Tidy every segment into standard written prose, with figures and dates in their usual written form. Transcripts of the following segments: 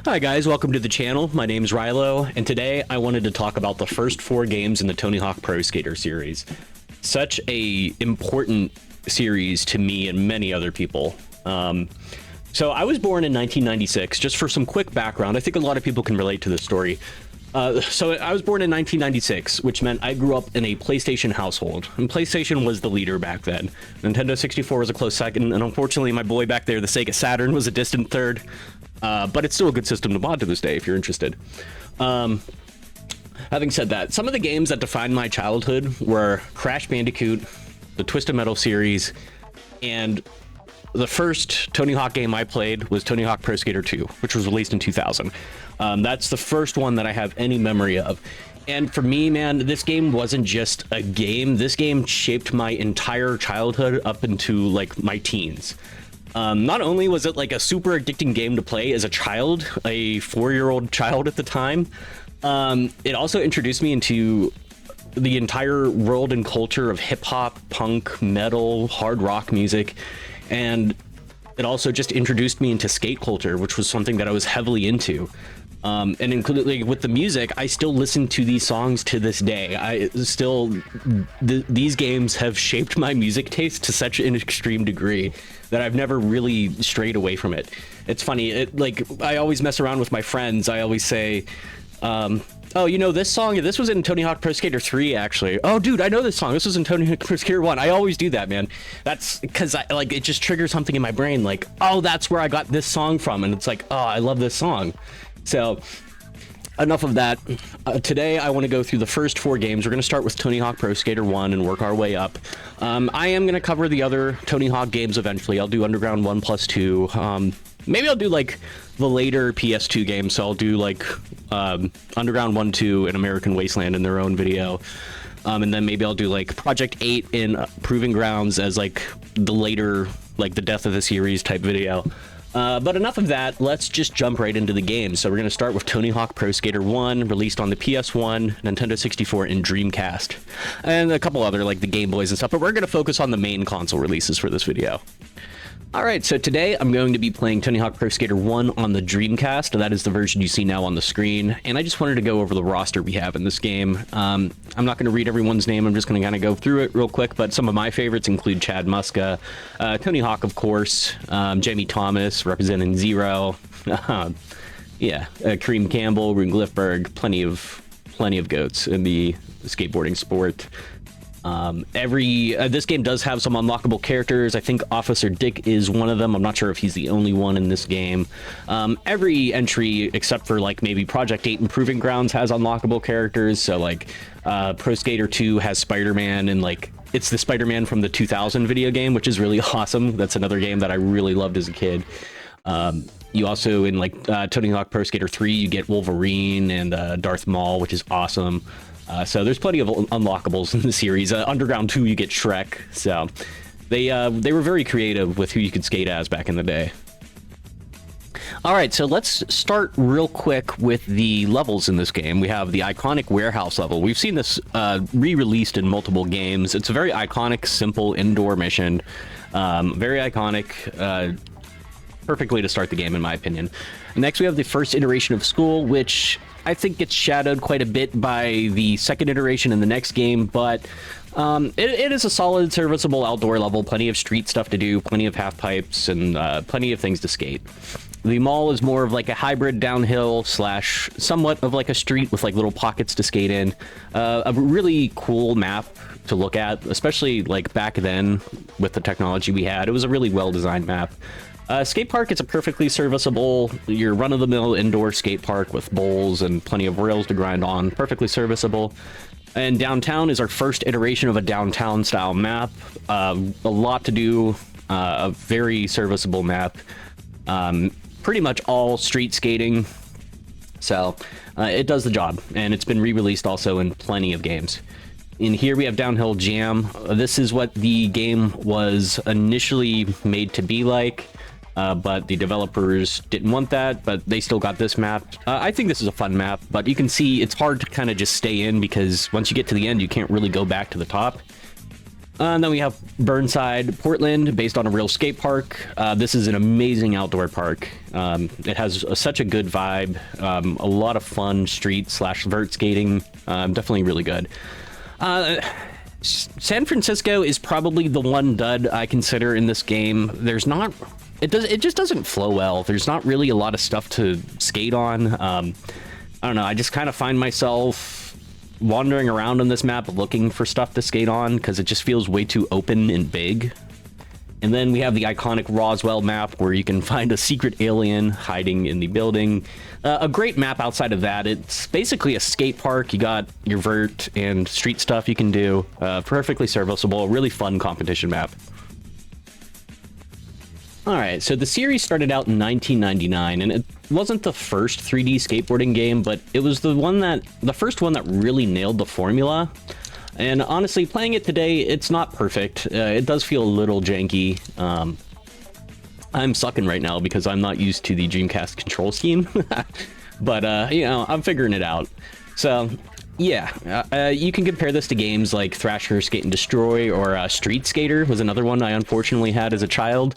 Hi guys, welcome to the channel. My name's Rilo, and today I wanted to talk about the first 4 games in the Tony Hawk Pro Skater series. Such a important series to me and many other people. So I was born in 1996. Just for some quick background, I think a lot of people can relate to this story. So I was born in 1996, which meant I grew up in a PlayStation household, and PlayStation was the leader back then. Nintendo 64 was a close second, and unfortunately my boy back there, the Sega Saturn, was a distant third. But it's still a good system to mod to this day if you're interested. Having said that, some of the games that defined my childhood were Crash Bandicoot, the Twisted Metal series, and the first Tony Hawk game I played was Tony Hawk Pro Skater 2, which was released in 2000. That's the first one that I have any memory of. And for me, man, this game wasn't just a game. This game shaped my entire childhood up into, like, my teens. Not only was it like a super addicting game to play as a child, a 4-year-old child at the time, it also introduced me into the entire world and culture of hip-hop, punk, metal, hard rock music, and it also just introduced me into skate culture, which was something that I was heavily into. And including with the music, I still listen to these songs to this day. These games have shaped my music taste to such an extreme degree that I've never really strayed away from it. It's funny, I always mess around with my friends. I always say, oh, you know this song? This was in Tony Hawk Pro Skater 3, actually. Oh, dude, I know this song. This was in Tony Hawk Pro Skater 1. I always do that, man. That's because it just triggers something in my brain, like, oh, that's where I got this song from. And it's like, oh, I love this song. So enough of that. Today I want to go through the first 4 games. We're going to start with Tony Hawk Pro Skater 1 and work our way up. I am going to cover the other Tony Hawk games eventually. I'll do Underground 1 plus 2. Maybe I'll do like the later PS2 games. So I'll do like Underground 1, 2 and American Wasteland in their own video. And then maybe I'll do like Project 8 in Proving Grounds as like the later, like the death of the series type video. But enough of that, let's just jump right into the game. So we're going to start with Tony Hawk Pro Skater 1, released on the PS1, Nintendo 64, and Dreamcast. And a couple other, like the Game Boys and stuff, but we're going to focus on the main console releases for this video. Alright, so today I'm going to be playing Tony Hawk Pro Skater 1 on the Dreamcast. That is the version you see now on the screen. And I just wanted to go over the roster we have in this game. I'm not going to read everyone's name, I'm just going to kind of go through it real quick, but some of my favorites include Chad Muska, Tony Hawk, of course, Jamie Thomas, representing Zero, Kareem Campbell, Rune Glifberg, plenty of goats in the skateboarding sport. This game does have some unlockable characters. I think Officer Dick is one of them. I'm not sure if he's the only one in this game. Every entry except for like maybe Project 8 and Proving Grounds has unlockable characters. So like Pro Skater 2 has Spider-Man, and like it's the Spider-Man from the 2000 video game, which is really awesome. That's another game that I really loved as a kid. You also in like Tony Hawk Pro Skater 3 you get Wolverine and Darth Maul, which is awesome. So there's plenty of unlockables in the series. Underground 2, you get Shrek. So they were very creative with who you could skate as back in the day. All right, so let's start real quick with the levels in this game. We have the iconic warehouse level. We've seen this re-released in multiple games. It's a very iconic, simple indoor mission. Very iconic. Perfect way to start the game, in my opinion. Next, we have the first iteration of school, which I think gets shadowed quite a bit by the second iteration in the next game, but it is a solid, serviceable outdoor level. Plenty of street stuff to do, plenty of half pipes, and plenty of things to skate. The mall is more of like a hybrid downhill slash somewhat of like a street with like little pockets to skate in. A really cool map to look at, especially like back then with the technology we had. It was a really well-designed map. Skate park, it's a perfectly serviceable, your run-of-the-mill indoor skate park with bowls and plenty of rails to grind on. Perfectly serviceable. And downtown is our first iteration of a downtown-style map. A lot to do, a very serviceable map. Pretty much all street skating. So, it does the job, and it's been re-released also in plenty of games. In here we have Downhill Jam. This is what the game was initially made to be like. But the developers didn't want that, but they still got this map. I think this is a fun map, but you can see it's hard to kind of just stay in because once you get to the end, you can't really go back to the top. And then we have Burnside, Portland, based on a real skate park. This is an amazing outdoor park. It has such a good vibe, a lot of fun street/vert skating. Definitely really good. San Francisco is probably the one dud I consider in this game. It just doesn't flow well. There's not really a lot of stuff to skate on. I don't know. I just kind of find myself wandering around on this map looking for stuff to skate on because it just feels way too open and big. And then we have the iconic Roswell map where you can find a secret alien hiding in the building. A great map outside of that. It's basically a skate park. You got your vert and street stuff you can do. Perfectly serviceable, really fun competition map. All right, so the series started out in 1999, and it wasn't the first 3D skateboarding game, but it was the first one that really nailed the formula. And honestly, playing it today, it's not perfect. It does feel a little janky. I'm sucking right now because I'm not used to the Dreamcast control scheme, but I'm figuring it out. So yeah, you can compare this to games like Thrasher Skate and Destroy, or Street Skater was another one I unfortunately had as a child.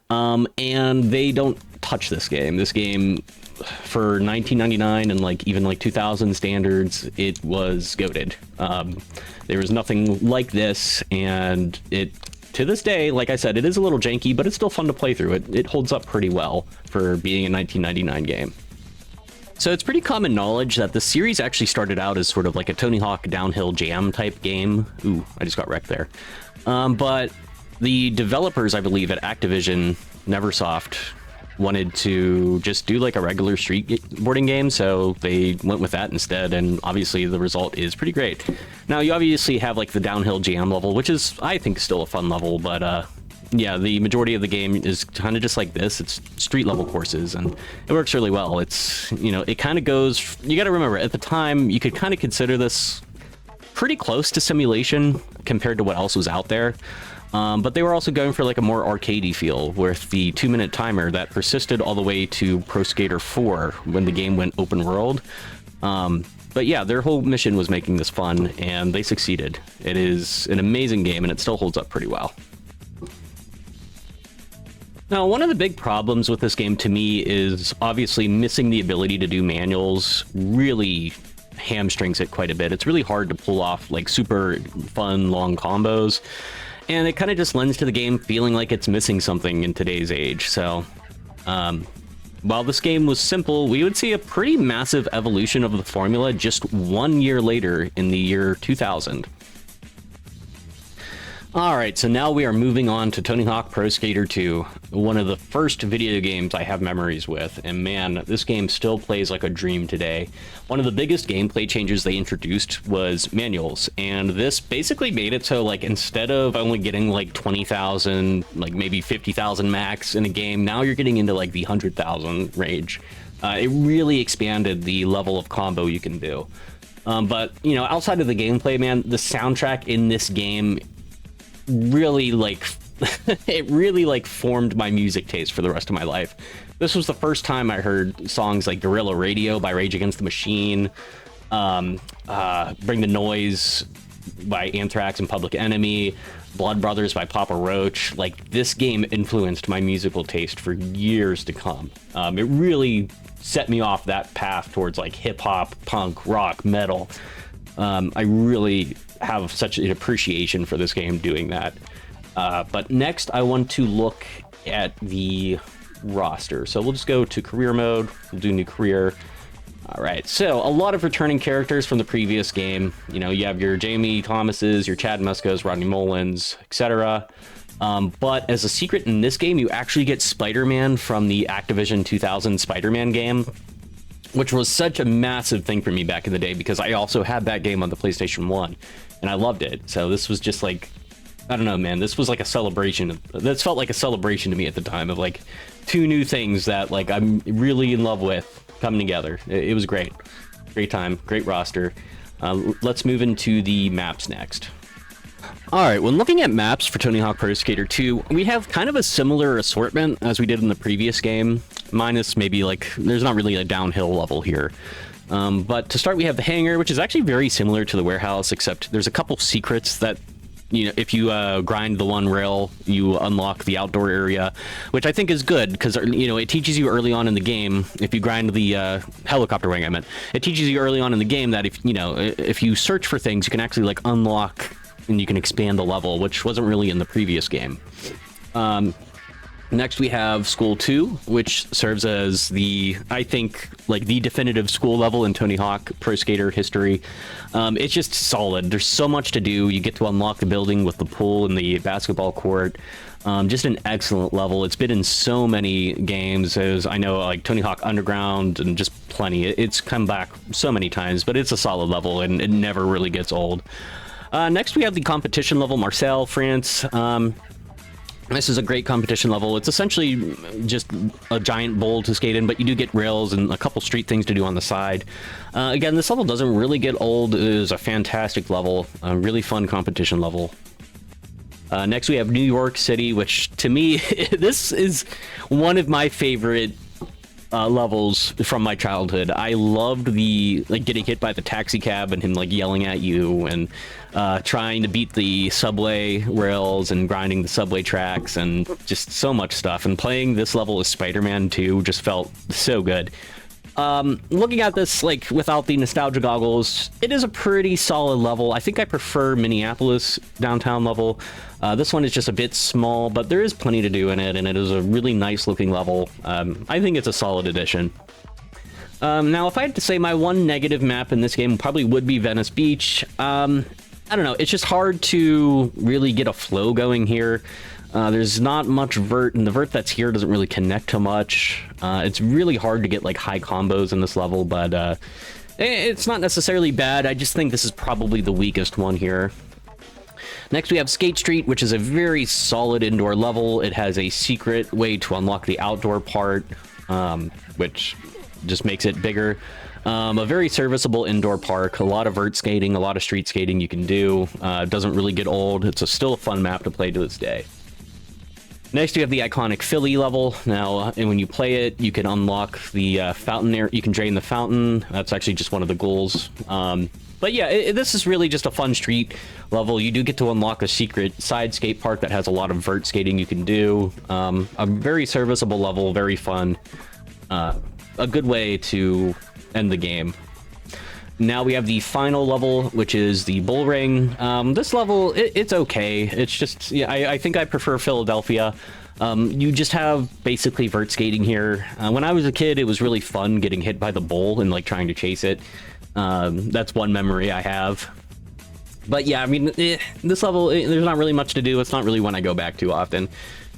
And they don't touch this game. This game, for 1999 and even 2000 standards, it was goated. There was nothing like this, and to this day, like I said, it is a little janky, but it's still fun to play through. It holds up pretty well for being a 1999 game. So it's pretty common knowledge that the series actually started out as sort of like a Tony Hawk Downhill Jam type game. Ooh, I just got wrecked there. But the developers, I believe, at Activision, Neversoft, wanted to just do like a regular skateboarding game, so they went with that instead, and obviously the result is pretty great. Now, you obviously have like the Downhill Jam level, which is, I think, still a fun level, but yeah, the majority of the game is kind of just like this. It's street level courses, and it works really well. It's, it kind of goes, you got to remember, at the time, you could kind of consider this pretty close to simulation compared to what else was out there. But they were also going for like a more arcadey feel with the 2-minute timer that persisted all the way to Pro Skater 4 when the game went open world. But yeah, their whole mission was making this fun, and they succeeded. It is an amazing game, and it still holds up pretty well. Now, one of the big problems with this game to me is obviously missing the ability to do manuals. Really hamstrings it quite a bit. It's really hard to pull off like super fun long combos. And it kind of just lends to the game feeling like it's missing something in today's age. So, while this game was simple, we would see a pretty massive evolution of the formula just 1 year later in the year 2000. Alright, so now we are moving on to Tony Hawk Pro Skater 2, one of the first video games I have memories with, and man, this game still plays like a dream today. One of the biggest gameplay changes they introduced was manuals, and this basically made it so like instead of only getting like 20,000, like maybe 50,000 max in a game, now you're getting into like the 100,000 range. It really expanded the level of combo you can do. But, outside of the gameplay, man, the soundtrack in this game really it really formed my music taste for the rest of my life. This was the first time I heard songs like Guerrilla Radio by Rage Against the Machine, Bring the Noise by Anthrax and Public Enemy, Blood Brothers by Papa Roach. Like, this game influenced my musical taste for years to come. It really set me off that path towards like hip hop, punk, rock, metal. I really have such an appreciation for this game doing that. But next I want to look at the roster. So we'll just go to career mode. We'll do new career. All right, so a lot of returning characters from the previous game. You have your Jamie Thomases, your Chad Muskos, Rodney Mullins, etc. But as a secret in this game, you actually get Spider-Man from the Activision 2000 Spider-Man game, which was such a massive thing for me back in the day because I also had that game on the PlayStation 1 and I loved it. So this was just like, I don't know, man, this was like a celebration. This felt like a celebration to me at the time of like two new things that like I'm really in love with coming together. It was great. Great time, great roster. Let's move into the maps next. All right, when looking at maps for Tony Hawk Pro Skater 2, we have kind of a similar assortment as we did in the previous game, minus maybe like, there's not really a downhill level here. But to start, we have the hangar, which is actually very similar to the warehouse, except there's a couple secrets that if you grind the one rail, you unlock the outdoor area, which I think is good because it teaches you early on in the game. If you grind the helicopter wing, it teaches you early on in the game that if you search for things, you can actually like unlock and you can expand the level, which wasn't really in the previous game. Next, we have School 2, which serves as I think, the definitive school level in Tony Hawk Pro Skater history. It's just solid. There's so much to do. You get to unlock the building with the pool and the basketball court. Just an excellent level. It's been in so many games, as I know, like Tony Hawk Underground and just plenty. It's come back so many times, but it's a solid level, and it never really gets old. Next, we have the competition level, Marseille, France. This is a great competition level. It's essentially just a giant bowl to skate in, but you do get rails and a couple street things to do on the side. Again, this level doesn't really get old. It is a fantastic level, a really fun competition level. Next, we have New York City, which to me, this is one of my favorite levels from my childhood. I loved the getting hit by the taxi cab and him yelling at you, and trying to beat the subway rails and grinding the subway tracks, and just so much stuff. And playing this level as Spider-Man 2 just felt so good. Looking at this without the nostalgia goggles, it is a pretty solid level. I think I prefer Minneapolis downtown level. This one is just a bit small, but there is plenty to do in it, and it is a really nice looking level. I think it's a solid addition. Now, if I had to say my one negative map in this game probably would be Venice Beach. I don't know, it's just hard to really get a flow going here. There's not much vert, and the vert that's here doesn't really connect to much. It's really hard to get high combos in this level, but it's not necessarily bad. I just think this is probably the weakest one here. Next, we have Skate Street, which is a very solid indoor level. It has a secret way to unlock the outdoor part, which just makes it bigger. A very serviceable indoor park, a lot of vert skating, a lot of street skating you can do. It doesn't really get old. It's still a fun map to play to this day. Next, you have the iconic Philly level. Now, and when you play it, you can unlock the fountain area. You can drain the fountain. That's actually just one of the goals. But yeah, this is really just a fun street level. You do get to unlock a secret side skate park that has a lot of vert skating you can do. A very serviceable level, very fun. A good way to end the game. Now we have the final level, which is the bull ring. This level, it's okay. It's just, yeah, I think I prefer Philadelphia. You just have basically vert skating here. When I was a kid, it was really fun getting hit by the bull and trying to chase it. That's one memory I have. But yeah, I mean, this level, there's not really much to do. It's not really one I go back to often.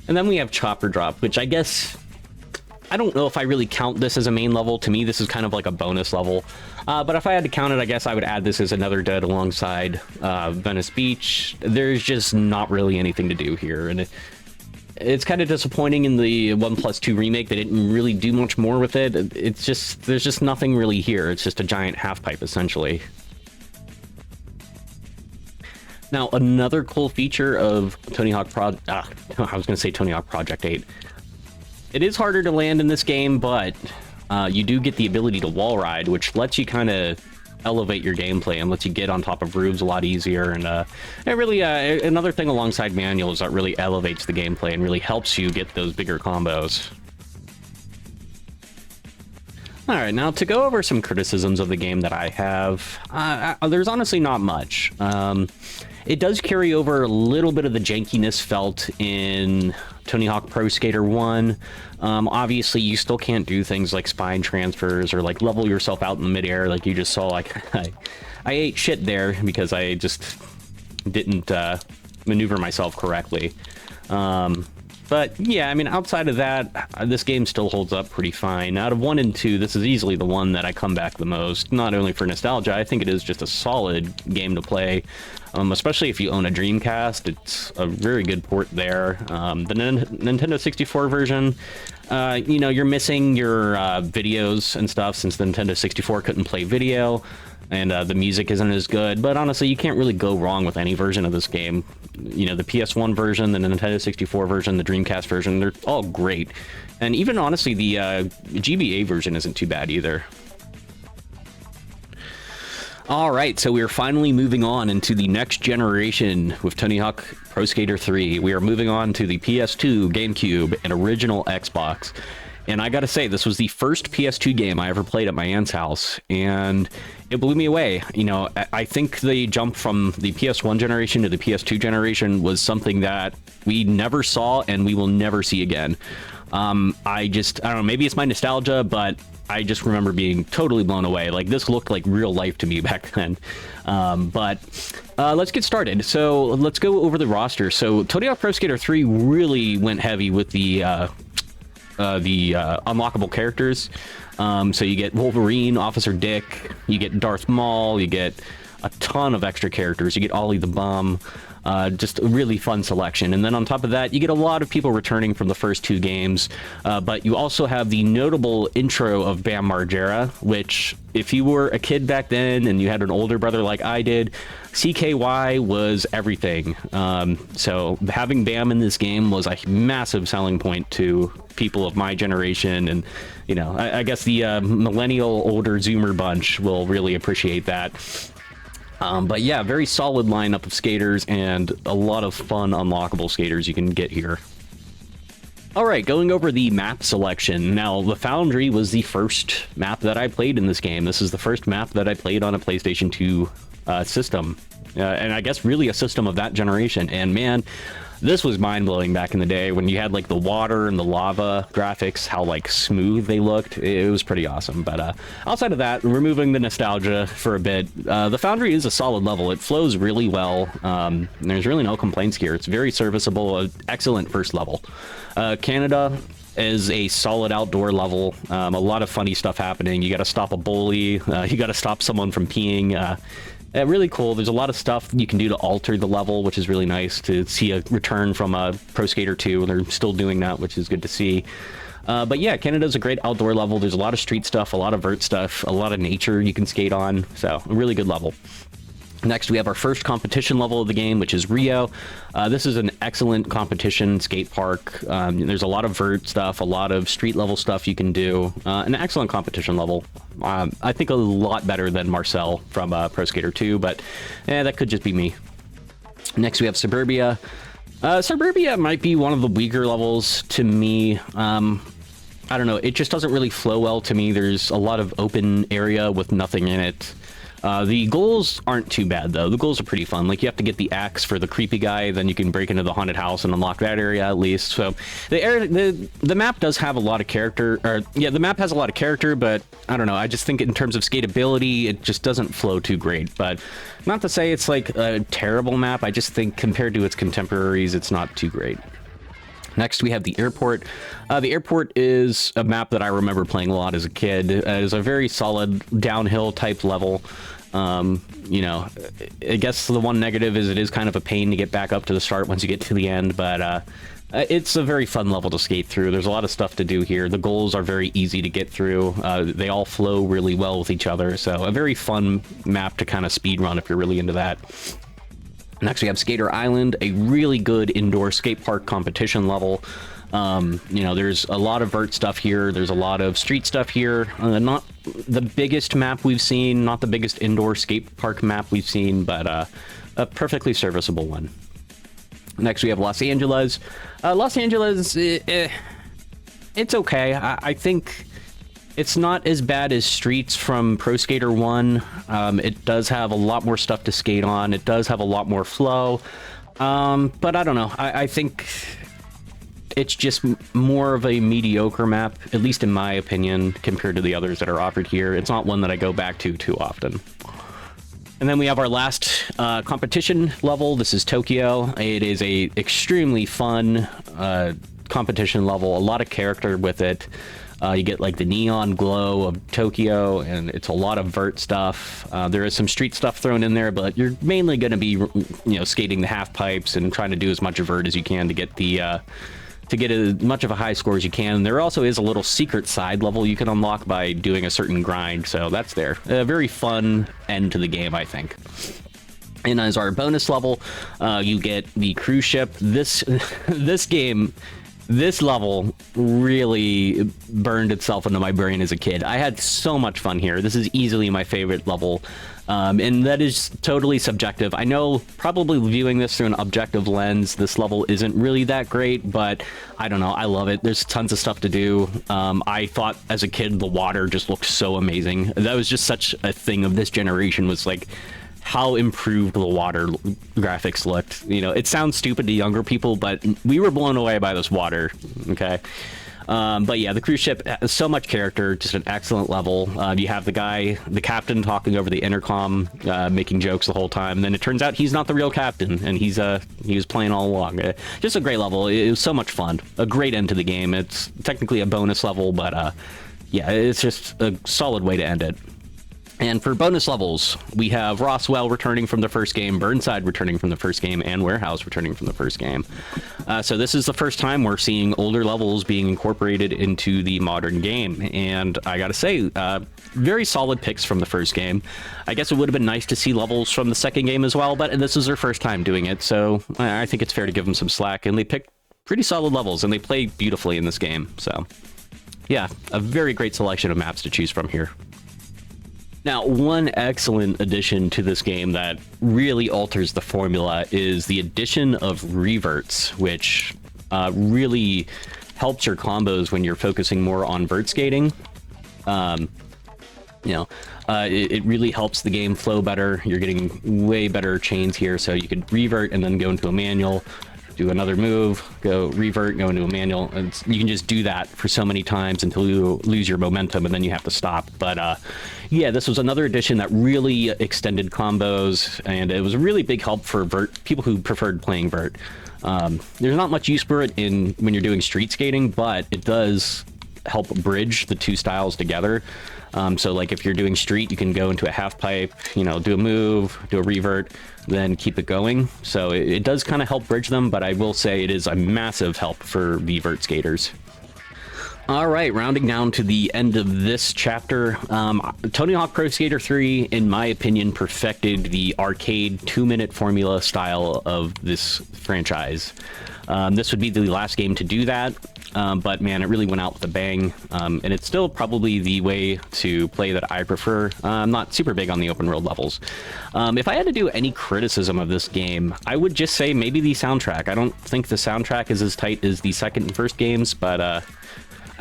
And then we have Chopper Drop, which I guess, I don't know if I really count this as a main level. To me, this is kind of like a bonus level. But if I had to count it, I guess I would add this as another dead alongside Venice Beach. There's just not really anything to do here. And it's kind of disappointing in the 1+2 remake. They didn't really do much more with it. It's just, there's just nothing really here. It's just a giant half pipe, essentially. Now, another cool feature of Tony Hawk I was going to say Tony Hawk Project 8. It is harder to land in this game, but you do get the ability to wall ride, which lets you kind of elevate your gameplay and lets you get on top of roofs a lot easier. And it really, another thing alongside manuals that really elevates the gameplay and really helps you get those bigger combos. All right, now to go over some criticisms of the game that I have, there's honestly not much. It does carry over a little bit of the jankiness felt in Tony Hawk Pro Skater 1. Obviously, you still can't do things like spine transfers or level yourself out in the midair like you just saw. I ate shit there because I just didn't maneuver myself correctly. But yeah, I mean, outside of that, this game still holds up pretty fine. Out of 1 and 2, this is easily the one that I come back the most. Not only for nostalgia, I think it is just a solid game to play. Especially if you own a Dreamcast, it's a very good port there. The Nintendo 64 version, you're missing your videos and stuff since the Nintendo 64 couldn't play video, and the music isn't as good. But honestly, you can't really go wrong with any version of this game. The PS1 version, the Nintendo 64 version, the Dreamcast version, they're all great. And even honestly, the GBA version isn't too bad either. All right, so we are finally moving on into the next generation with Tony Hawk Pro Skater 3. We are moving on to the PS2, GameCube, and original Xbox. And I gotta say, this was the first PS2 game I ever played at my aunt's house, and it blew me away. You know, I think the jump from the PS1 generation to the PS2 generation was something that we never saw and we will never see again. I don't know, maybe it's my nostalgia, but I just remember being totally blown away. Like, this looked like real life to me back then. But let's get started. So let's go over the roster. So Tony Hawk Pro Skater 3 really went heavy with the unlockable characters. So you get Wolverine, Officer Dick, you get Darth Maul, you get a ton of extra characters. You get Ollie the Bum. Just a really fun selection. And then on top of that, you get a lot of people returning from the first two games, but you also have the notable intro of Bam Margera, which, if you were a kid back then and you had an older brother like I did, CKY was everything. So having Bam in this game was a massive selling point to people of my generation, and you know, I guess the millennial older Zoomer bunch will really appreciate that. But yeah, very solid lineup of skaters and a lot of fun unlockable skaters you can get here. Alright, going over the map selection. Now, the Foundry was the first map that I played in this game. This is the first map that I played on a PlayStation 2 system. And I guess really a system of that generation. And man, this was mind-blowing back in the day when you had like the water and the lava graphics, how like smooth they looked. It was pretty awesome. But outside of that, removing the nostalgia for a bit, the Foundry is a solid level. It flows really well. There's really no complaints here. It's very serviceable, excellent first level. Canada is a solid outdoor level. A lot of funny stuff happening. You got to stop a bully. You got to stop someone from peeing. Really cool. There's a lot of stuff you can do to alter the level, which is really nice to see a return from Pro Skater 2. They're still doing that, which is good to see. But yeah, Canada's a great outdoor level. There's a lot of street stuff, a lot of vert stuff, a lot of nature you can skate on. So a really good level. Next, we have our first competition level of the game, which is Rio. This is an excellent competition skate park. There's a lot of vert stuff, a lot of street level stuff you can do. An excellent competition level. I think a lot better than Marcel from Pro Skater 2, but that could just be me. Next, we have Suburbia. Suburbia might be one of the weaker levels to me. I don't know. It just doesn't really flow well to me. There's a lot of open area with nothing in it. The goals aren't too bad, though. The goals are pretty fun. Like, you have to get the axe for the creepy guy, then you can break into the haunted house and unlock that area at least. So the map does have a lot of character. Or yeah, the map has a lot of character, but I don't know. I just think in terms of skatability, it just doesn't flow too great. But not to say it's like a terrible map. I just think compared to its contemporaries, it's not too great. Next, we have the airport. The airport is a map that I remember playing a lot as a kid. It is a very solid downhill type level. You know, I guess the one negative is it is kind of a pain to get back up to the start once you get to the end, but it's a very fun level to skate through. There's a lot of stuff to do here. The goals are very easy to get through. They all flow really well with each other, so a very fun map to kind of speed run if you're really into that. Next, we have Skater Island, a really good indoor skate park competition level. You know, there's a lot of vert stuff here. There's a lot of street stuff here. Not the biggest map we've seen, not the biggest indoor skate park map we've seen, but a perfectly serviceable one. Next, we have Los Angeles. Los Angeles, it's okay. I think it's not as bad as Streets from Pro Skater 1. It does have a lot more stuff to skate on. It does have a lot more flow. But I don't know. I think it's just more of a mediocre map, at least in my opinion, compared to the others that are offered here. It's not one that I go back to too often. And then we have our last competition level. This is Tokyo. It is a extremely fun competition level. A lot of character with it. You get like the neon glow of Tokyo, and it's a lot of vert stuff. There is some street stuff thrown in there, but you're mainly going to be, skating the half pipes and trying to do as much vert as you can to get the to get as much of a high score as you can. There also is a little secret side level you can unlock by doing a certain grind, so that's there. A very fun end to the game, I think. And as our bonus level, you get the cruise ship. This game This level really burned itself into my brain as a kid. I had so much fun here. This is easily my favorite level. And that is totally subjective. I know probably viewing this through an objective lens, this level isn't really that great, but I don't know. I love it. There's tons of stuff to do. I thought as a kid, the water just looked so amazing. That was just such a thing of this generation, was like how improved the water graphics looked. You know, it sounds stupid to younger people, but we were blown away by this water. Okay. But yeah, the cruise ship has so much character, just an excellent level. You have the captain talking over the intercom, making jokes the whole time. And then it turns out he's not the real captain, and he was playing all along. Just a great level. It was so much fun. A great end to the game. It's technically a bonus level, but yeah, it's just a solid way to end it. And for bonus levels, we have Roswell returning from the first game, Burnside returning from the first game, and Warehouse returning from the first game. So this is the first time we're seeing older levels being incorporated into the modern game. And I gotta say, very solid picks from the first game. I guess it would have been nice to see levels from the second game as well, but this is their first time doing it, so I think it's fair to give them some slack. And they picked pretty solid levels, and they play beautifully in this game. So yeah, a very great selection of maps to choose from here. Now, one excellent addition to this game that really alters the formula is the addition of reverts, which really helps your combos when you're focusing more on vert skating. It really helps the game flow better. You're getting way better chains here, so you could revert and then go into a manual, do another move, go revert, go into a manual, and you can just do that for so many times until you lose your momentum, and then you have to stop. But yeah, this was another addition that really extended combos, and it was a really big help for vert people who preferred playing vert. There's not much use for it when you're doing street skating, but it does help bridge the two styles together. So like if you're doing street, you can go into a half pipe, do a move, do a revert, then keep it going. So it does kind of help bridge them, but I will say it is a massive help for the vert skaters. All right, rounding down to the end of this chapter, Tony Hawk Pro Skater 3, in my opinion, perfected the arcade 2-minute formula style of this franchise. This would be the last game to do that, but man, it really went out with a bang, and it's still probably the way to play that I prefer. I'm not super big on the open world levels. If I had to do any criticism of this game, I would just say maybe the soundtrack. I don't think the soundtrack is as tight as the second and first games, but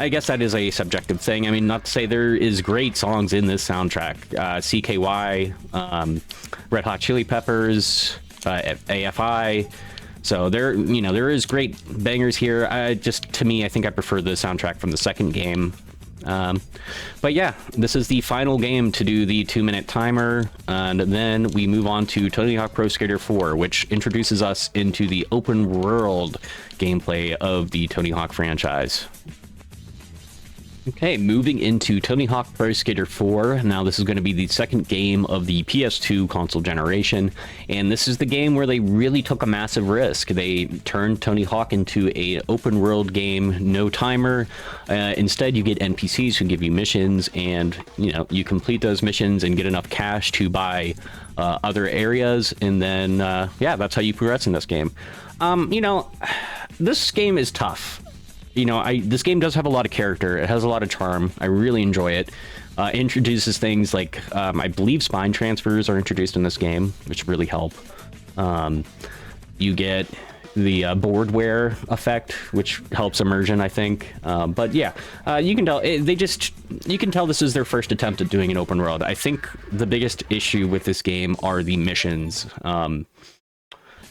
I guess that is a subjective thing. I mean, not to say there is great songs in this soundtrack. CKY, Red Hot Chili Peppers, AFI. So there is great bangers here. To me, I think I prefer the soundtrack from the second game. But yeah, this is the final game to do the 2-minute timer, and then we move on to Tony Hawk Pro Skater 4, which introduces us into the open world gameplay of the Tony Hawk franchise. Okay, moving into Tony Hawk Pro Skater 4. Now, this is going to be the second game of the PS2 console generation, and this is the game where they really took a massive risk. They turned Tony Hawk into an open world game, no timer. Instead, you get NPCs who give you missions, and you complete those missions and get enough cash to buy other areas, and then yeah, that's how you progress in this game. This game is tough. This game does have a lot of character. It has a lot of charm. I really enjoy it. Introduces things like, I believe spine transfers are introduced in this game, which really help. You get the board wear effect, which helps immersion, I think. But yeah, you can tell you can tell this is their first attempt at doing an open world. I think the biggest issue with this game are the missions.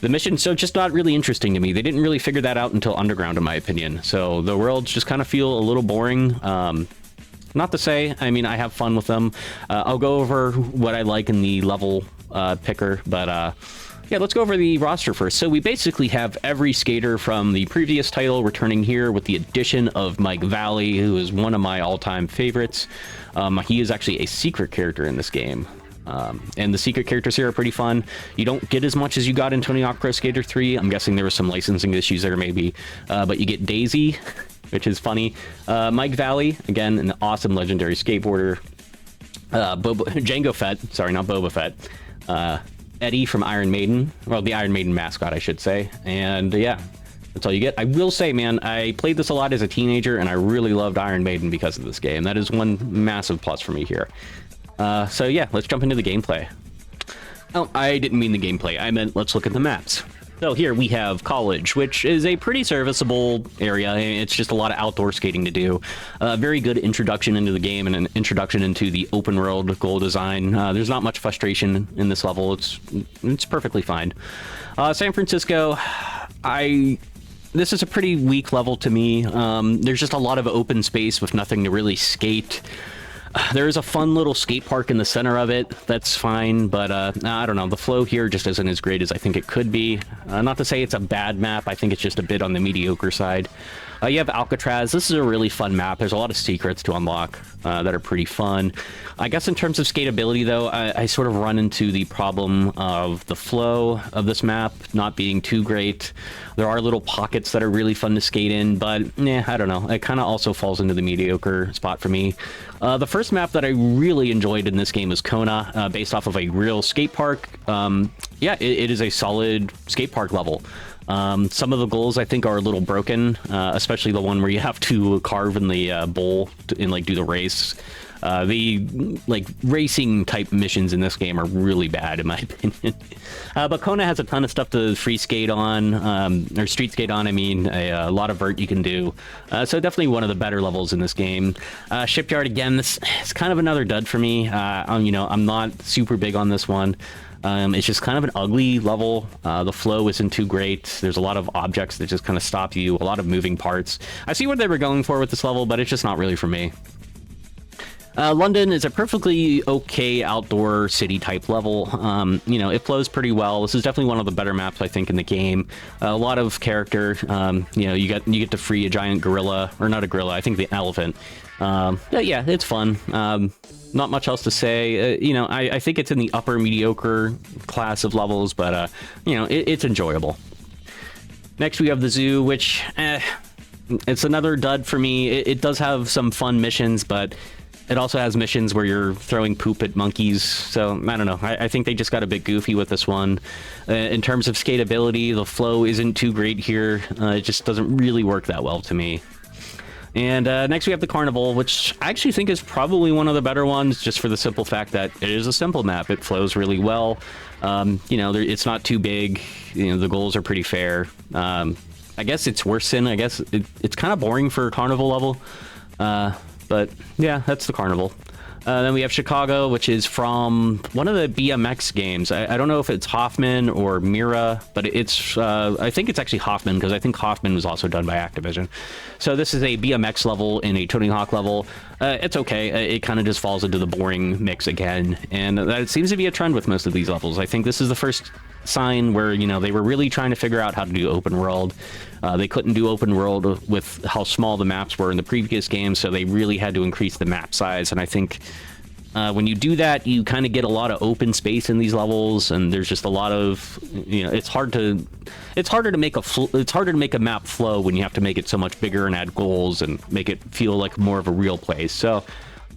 The missions are just not really interesting to me. They didn't really figure that out until Underground, in my opinion. So the worlds just kind of feel a little boring. Not to say, I mean, I have fun with them. I'll go over what I like in the level picker, but yeah, let's go over the roster first. So we basically have every skater from the previous title returning here with the addition of Mike Valley, who is one of my all-time favorites. He is actually a secret character in this game. And the secret characters here are pretty fun. You don't get as much as you got in Tony Hawk Pro Skater 3. I'm guessing there were some licensing issues there maybe. But you get Daisy, which is funny. Mike Valley, again, an awesome legendary skateboarder. Jango Fett, sorry, not Boba Fett. Eddie from Iron Maiden. Well, the Iron Maiden mascot, I should say. And yeah, That's all you get. I will say, man, I played this a lot as a teenager, and I really loved Iron Maiden because of this game. That is one massive plus for me here. So yeah, let's jump into the gameplay. Oh, I didn't mean the gameplay. I meant let's look at the maps. So here we have College, which is a pretty serviceable area. It's just a lot of outdoor skating to do. Very good introduction into the game and an introduction into the open world goal design. There's not much frustration in this level. It's perfectly fine. San Francisco, this is a pretty weak level to me. There's just a lot of open space with nothing to really skate. There is a fun little skate park in the center of it. That's fine, but I don't know. The flow here just isn't as great as I think it could be. Not to say it's a bad map. I think it's just a bit on the mediocre side. You have Alcatraz. This is a really fun map. There's a lot of secrets to unlock that are pretty fun. I guess in terms of skateability, though, I sort of run into the problem of the flow of this map not being too great. There are little pockets that are really fun to skate in, but I don't know. It kind of also falls into the mediocre spot for me. The first map that I really enjoyed in this game is Kona, based off of a real skate park. Yeah, it is a solid skate park level. Some of the goals I think are a little broken, especially the one where you have to carve in the bowl and like do the race. The like racing type missions in this game are really bad in my opinion. But Kona has a ton of stuff to free skate on, or street skate on. I mean, a lot of vert you can do. So definitely one of the better levels in this game. Shipyard again. This is kind of another dud for me. You know, I'm not super big on this one. It's just kind of an ugly level. The flow isn't too great. There's a lot of objects that just kind of stop you, a lot of moving parts. I see what they were going for with this level, but it's just not really for me. London is a perfectly okay outdoor city type level. You know, it flows pretty well. This is definitely one of the better maps, I think, in the game. A lot of character. You know, you get to free a giant gorilla, or not a gorilla, I think the elephant. Yeah, it's fun. Not much else to say. You know, I think it's in the upper mediocre class of levels, but, you know, it's enjoyable. Next, we have the zoo, which, it's another dud for me. It does have some fun missions, but it also has missions where you're throwing poop at monkeys. So, I don't know. I think they just got a bit goofy with this one. In terms of skateability, the flow isn't too great here. It just doesn't really work that well to me. And next we have the Carnival, which I actually think is probably one of the better ones, just for the simple fact that it is a simple map. It flows really well. You know, it's not too big. You know, the goals are pretty fair. I guess it's worse than, I guess it's kind of boring for a Carnival level. But yeah, that's the Carnival. Then we have Chicago, which is from one of the BMX games. I don't know if it's Hoffman or Mira, but it's I think it's actually Hoffman, because I think Hoffman was also done by Activision. So this is a BMX level in a Tony Hawk level. It's okay. It kind of just falls into the boring mix again, and that seems to be a trend with most of these levels. I think this is the first sign where, you know, they were really trying to figure out how to do open world. They couldn't do open world with how small the maps were in the previous game, so they really had to increase the map size. And I think when you do that, you kind of get a lot of open space in these levels, and there's just a lot of, you know, it's harder to make a map flow when you have to make it so much bigger and add goals and make it feel like more of a real place. So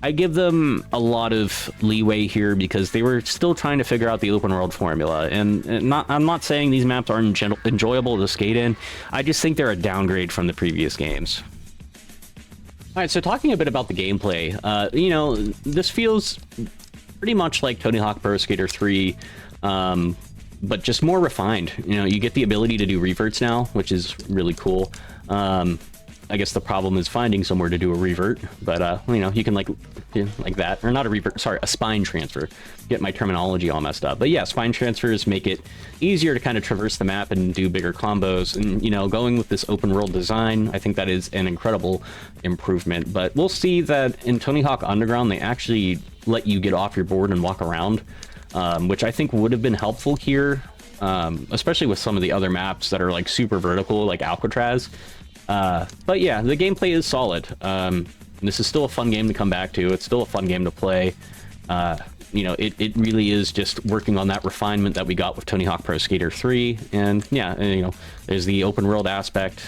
I give them a lot of leeway here because they were still trying to figure out the open world formula. And I'm not saying these maps aren't enjoyable to skate in. I just think they're a downgrade from the previous games. All right, so talking a bit about the gameplay, you know, this feels pretty much like Tony Hawk Pro Skater 3, but just more refined. You know, you get the ability to do reverts now, which is really cool. I guess the problem is finding somewhere to do a revert, but you know, you can like that, or not a revert, sorry, a spine transfer. Get my terminology all messed up, but yeah, spine transfers make it easier to kind of traverse the map and do bigger combos. And you know, going with this open world design, I think that is an incredible improvement. But we'll see that in Tony Hawk Underground, they actually let you get off your board and walk around, which I think would have been helpful here, especially with some of the other maps that are like super vertical, like Alcatraz. But yeah, the gameplay is solid. This is still a fun game to come back to. It's still a fun game to play. You know, it really is just working on that refinement that we got with Tony Hawk Pro Skater 3. And yeah, you know, there's the open world aspect,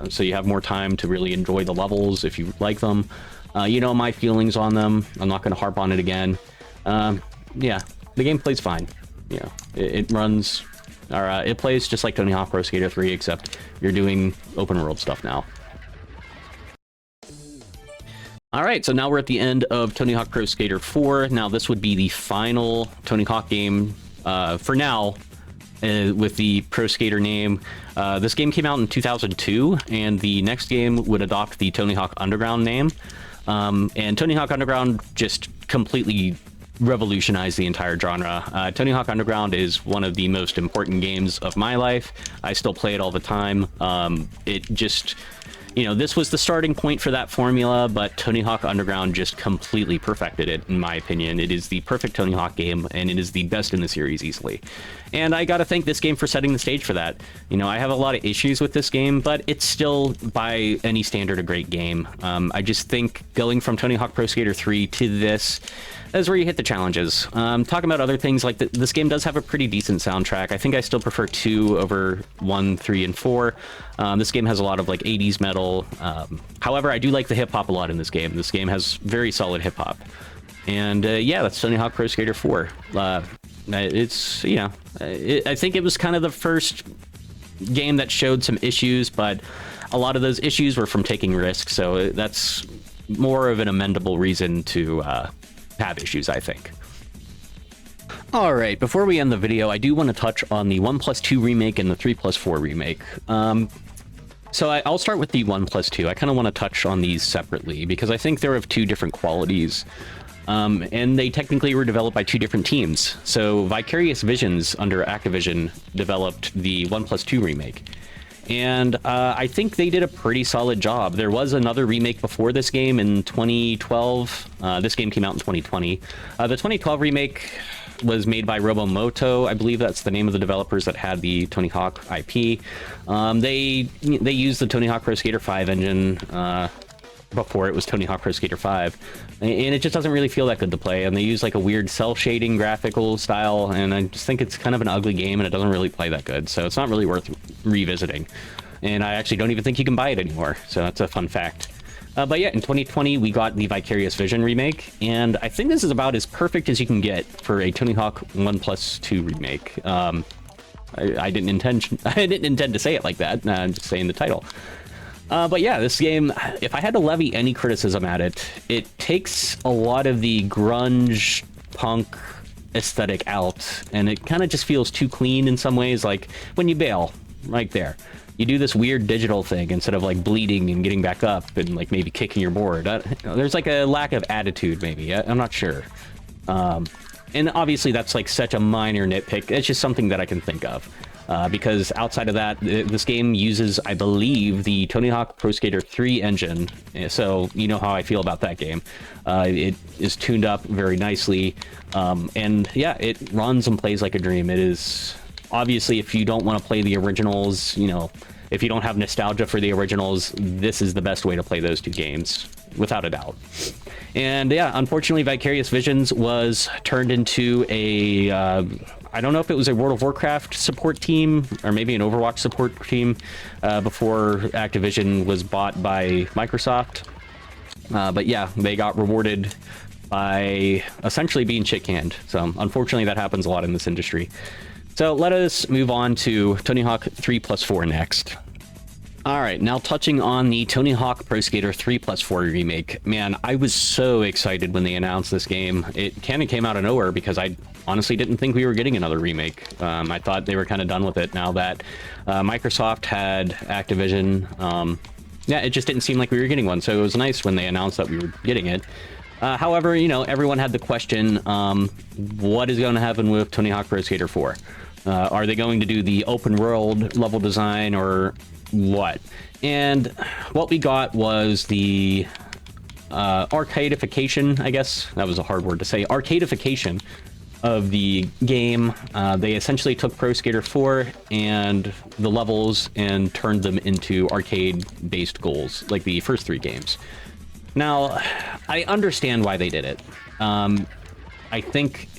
so you have more time to really enjoy the levels if you like them. You know my feelings on them. I'm not going to harp on it again. Yeah, the gameplay's fine. You know, it runs It plays just like Tony Hawk Pro Skater 3, except you're doing open world stuff now. All right, so now we're at the end of Tony Hawk Pro Skater 4. Now this would be the final Tony Hawk game for now with the Pro Skater name. This game came out in 2002, and the next game would adopt the Tony Hawk Underground name. And Tony Hawk Underground just completely revolutionized the entire genre. Tony Hawk Underground is one of the most important games of my life. I still play it all the time. It just, you know, this was the starting point for that formula, but Tony Hawk Underground just completely perfected it, in my opinion. It is the perfect Tony Hawk game, and it is the best in the series easily. And I gotta thank this game for setting the stage for that. You know, I have a lot of issues with this game, but it's still, by any standard, a great game. I just think going from Tony Hawk Pro Skater 3 to this is where you hit the challenges. Talking about other things, like this game does have a pretty decent soundtrack. I think I still prefer 2 over 1, 3, and 4. This game has a lot of like 80s metal. However, I do like the hip-hop a lot in this game. This game has very solid hip-hop. And yeah, that's Tony Hawk Pro Skater 4. It's, you know, I think it was kind of the first game that showed some issues, but a lot of those issues were from taking risks, so that's more of an amendable reason to have issues, I think. All right, before we end the video, I do want to touch on the 1+2 remake and the 3+4 remake. So I'll start with the 1+2. I kind of want to touch on these separately because I think they're of 2 different qualities. And they technically were developed by 2 different teams. So Vicarious Visions under Activision developed the 1+2 remake. And I think they did a pretty solid job. There was another remake before this game in 2012. This game came out in 2020. The 2012 remake was made by Robomoto. I believe that's the name of the developers that had the Tony Hawk IP. They used the Tony Hawk Pro Skater 5 engine before it was Tony Hawk Pro Skater 5, and it just doesn't really feel that good to play, and they use like a weird cel-shading graphical style, and I just think it's kind of an ugly game, and it doesn't really play that good, so it's not really worth revisiting. And I actually don't even think you can buy it anymore, so that's a fun fact. But yeah, in 2020 we got the Vicarious Vision remake, and I think this is about as perfect as you can get for a Tony Hawk 1+2 remake. I didn't intend to say it like that. I'm just saying the title. But yeah, this game, if I had to levy any criticism at it, it takes a lot of the grunge punk aesthetic out, and it kind of just feels too clean in some ways. Like when you bail, right there, you do this weird digital thing instead of like bleeding and getting back up and like maybe kicking your board. There's like a lack of attitude, maybe. I'm not sure. And obviously that's like such a minor nitpick. It's just something that I can think of. Because outside of that, this game uses, I believe, the Tony Hawk Pro Skater 3 engine, so you know how I feel about that game. It is tuned up very nicely, and yeah, it runs and plays like a dream. It is, obviously, if you don't want to play the originals, you know, if you don't have nostalgia for the originals, this is the best way to play those 2 games, without a doubt. And yeah, unfortunately, Vicarious Visions was turned into a... I don't know if it was a World of Warcraft support team or maybe an Overwatch support team before Activision was bought by Microsoft. But yeah, they got rewarded by essentially being shit-canned. So unfortunately, that happens a lot in this industry. So let us move on to Tony Hawk 3+4 next. All right, now touching on the Tony Hawk Pro Skater 3+4 remake. Man, I was so excited when they announced this game. It kind of came out of nowhere because I honestly didn't think we were getting another remake. I thought they were kind of done with it now that Microsoft had Activision. Yeah, it just didn't seem like we were getting one, so it was nice when they announced that we were getting it. However, you know, everyone had the question, what is going to happen with Tony Hawk Pro Skater 4? Are they going to do the open world level design or what? And what we got was the arcadification, I guess. That was a hard word to say. Arcadification of the game. They essentially took Pro Skater 4 and the levels and turned them into arcade-based goals, like the first 3 games. Now, I understand why they did it. I think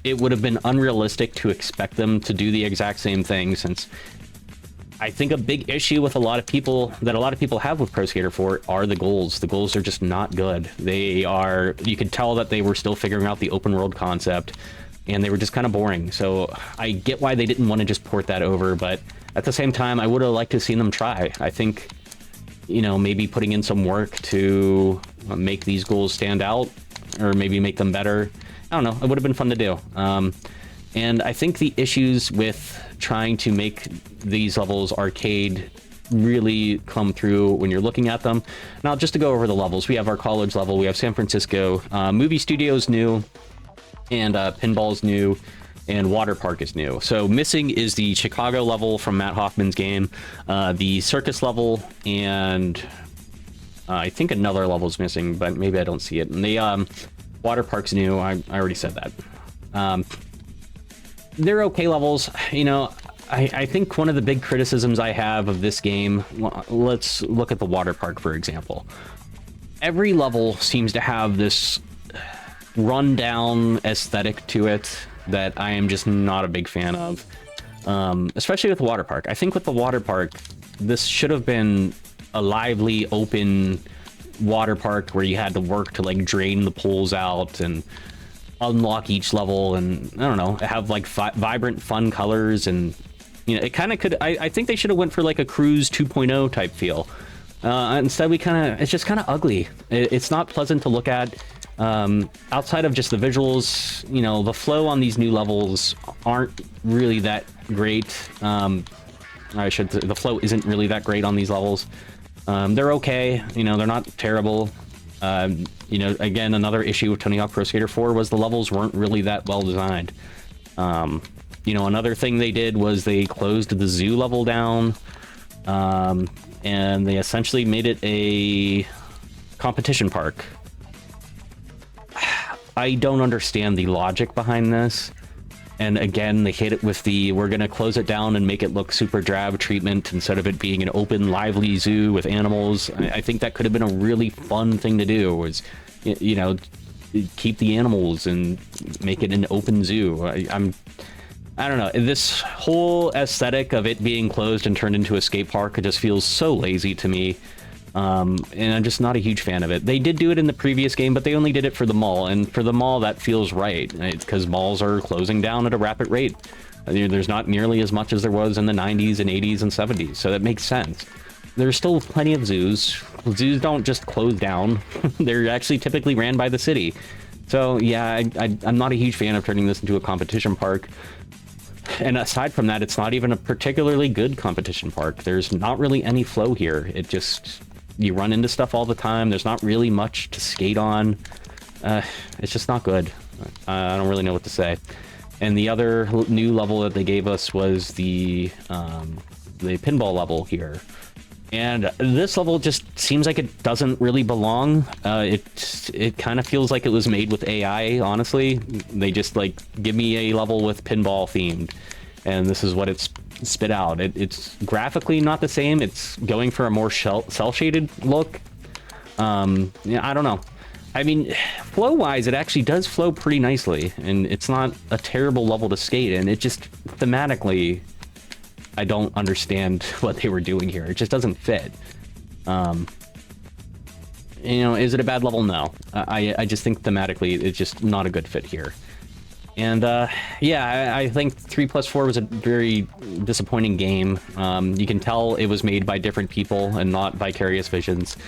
it would have been unrealistic to expect them to do the exact same thing, since I think a big issue with a lot of people have with Pro Skater 4 are the goals. The goals are just not good. They are, you could tell that they were still figuring out the open world concept. and they were just kind of boring. So I get why they didn't want to just port that over, but at the same time, I would have liked to have seen them try. I think, you know, maybe putting in some work to make these goals stand out, or maybe make them better. I don't know. It would have been fun to do. And I think the issues with trying to make these levels arcade really come through when you're looking at them. Now, just to go over the levels, we have our college level, we have San Francisco, movie studios new, and pinball's new, and water park is new. So missing is the Chicago level from Matt Hoffman's game, the circus level, and I think another level is missing, but maybe I don't see it. And the water park's new. I already said that. They're okay levels. You know, I think one of the big criticisms I have of this game, let's look at the water park, for example. Every level seems to have this rundown aesthetic to it that I am just not a big fan of, especially with the water park. I think with the water park, this should have been a lively, open water park where you had to work to like drain the pools out and unlock each level, and I don't know, have like vibrant, fun colors. And you know, it kind of could. I think they should have went for like a Cruise 2.0 type feel. Instead, it's just kind of ugly. It's not pleasant to look at. Outside of just the visuals, you know, the flow on these new levels aren't really that great. The flow isn't really that great on these levels. They're okay, you know, they're not terrible. You know, again, another issue with Tony Hawk Pro Skater 4 was the levels weren't really that well designed. You know, another thing they did was they closed the zoo level down, and they essentially made it a competition park. I don't understand the logic behind this. And again, they hit it with the, we're going to close it down and make it look super drab treatment instead of it being an open, lively zoo with animals. I think that could have been a really fun thing to do, was, you know, keep the animals and make it an open zoo. I don't know. This whole aesthetic of it being closed and turned into a skate park, it just feels so lazy to me. And I'm just not a huge fan of it. They did do it in the previous game, but they only did it for the mall. And for the mall, that feels right. It's because malls are closing down at a rapid rate. There's not nearly as much as there was in the 90s and 80s and 70s. So that makes sense. There's still plenty of zoos. Zoos don't just close down. They're actually typically ran by the city. So yeah, I'm not a huge fan of turning this into a competition park. And aside from that, it's not even a particularly good competition park. There's not really any flow here. It just... You run into stuff all the time. There's not really much to skate on. It's just not good. I don't really know what to say. And the other new level that they gave us was the pinball level here. And this level just seems like it doesn't really belong. It kind of feels like it was made with AI, honestly. They just like, give me a level with pinball themed, and this is what it's spit out. It's graphically not the same. It's going for a more cel-shaded look. Yeah, I don't know. I mean, flow-wise, it actually does flow pretty nicely, and it's not a terrible level to skate in. It just, thematically, I don't understand what they were doing here. It just doesn't fit. You know, is it a bad level? No. I just think thematically, it's just not a good fit here. And yeah, I think 3+4 was a very disappointing game. You can tell it was made by different people and not Vicarious Visions.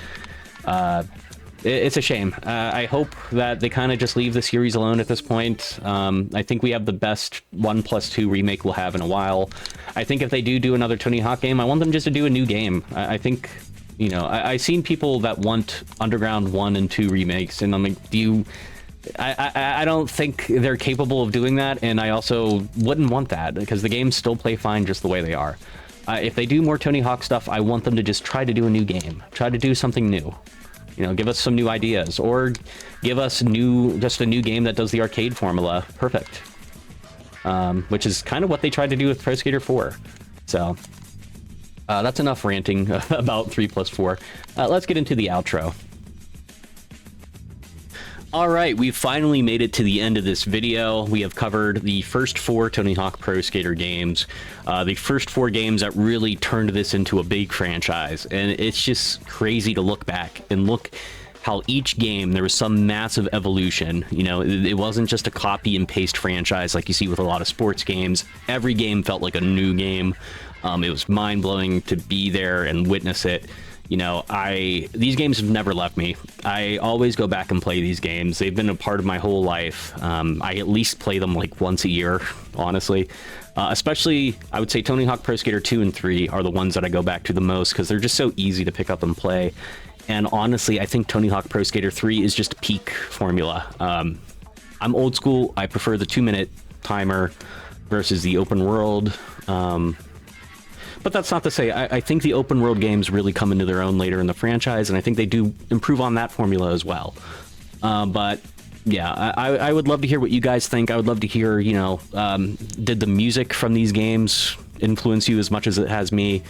It's a shame. I hope that they kind of just leave the series alone at this point. I think we have the best 1+2 remake we'll have in a while. I think if they do another Tony Hawk game, I want them just to do a new game. I think, you know, I've seen people that want Underground 1 and 2 remakes, and I'm like, do you... I don't think they're capable of doing that, and I also wouldn't want that, because the games still play fine just the way they are. If they do more Tony Hawk stuff, I want them to just try to do a new game. Try to do something new. You know, give us some new ideas, or give us just a new game that does the arcade formula perfect. Which is kind of what they tried to do with Pro Skater 4. So, that's enough ranting about 3+4. Let's get into the outro. All right, we've finally made it to the end of this video. We have covered the first 4 Tony Hawk Pro Skater games, the first 4 games that really turned this into a big franchise. And it's just crazy to look back and look how each game there was some massive evolution. You know, it wasn't just a copy and paste franchise like you see with a lot of sports games. Every game felt like a new game. It was mind-blowing to be there and witness it. You know, these games have never left me. I always go back and play these games. They've been a part of my whole life. I at least play them like once a year, honestly. Especially, I would say Tony Hawk Pro Skater 2 and 3 are the ones that I go back to the most because they're just so easy to pick up and play. And honestly, I think Tony Hawk Pro Skater 3 is just peak formula. I'm old school. I prefer the 2-minute timer versus the open world. But that's not to say, I think the open world games really come into their own later in the franchise, and I think they do improve on that formula as well. But yeah, I would love to hear what you guys think. I would love to hear, you know, did the music from these games influence you as much as it has me?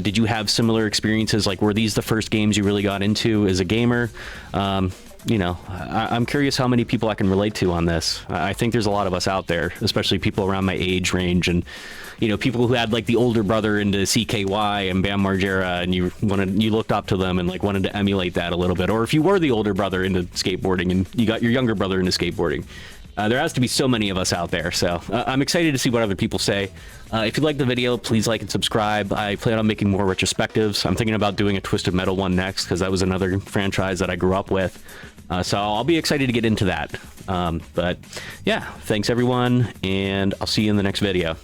Did you have similar experiences? Like, were these the first games you really got into as a gamer? You know, I'm curious how many people I can relate to on this. I think there's a lot of us out there, especially people around my age range, and you know, people who had like the older brother into CKY and Bam Margera, and you looked up to them and like wanted to emulate that a little bit. Or if you were the older brother into skateboarding and you got your younger brother into skateboarding. There has to be so many of us out there, so I'm excited to see what other people say. If you like the video, please like and subscribe. I plan on making more retrospectives. I'm thinking about doing a Twisted Metal one next because that was another franchise that I grew up with. So I'll be excited to get into that. But yeah, thanks everyone, and I'll see you in the next video.